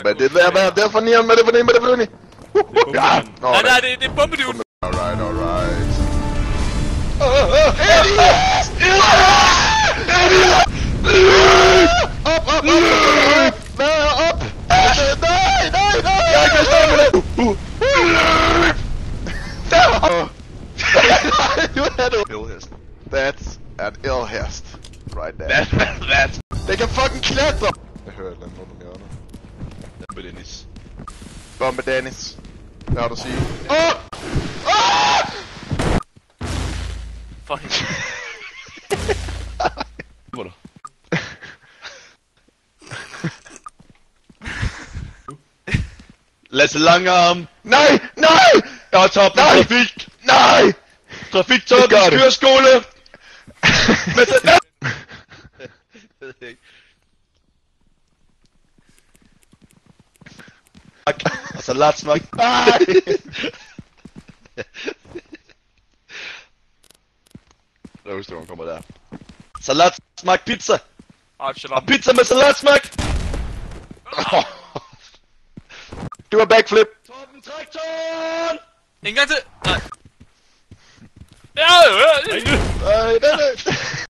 Men det er for nieren, med det for nieren. Ja, nej, det er bombedude. Alright. Op! Nej! Jeg kan stå med det! That's an ill hest. Right there. That's Det kan fucking klatre! Jeg hører et eller andet rundt om hjørnet. Bombe Dennis. Bombe Dennis. Hvad har du at sige? Fucking. Hvor er du? Lasse Langarm. Nej! Jeg har toppen trafik. Nej! Trafiktoppen køreskole. Men den... Og salatsmak. Nej! Jeg husker, hun kommer der. Salatsmak pizza. Og Absalom. pizza med salatsmak. Du har backflip! Torben traktoren! En gang til. Nej. Nej,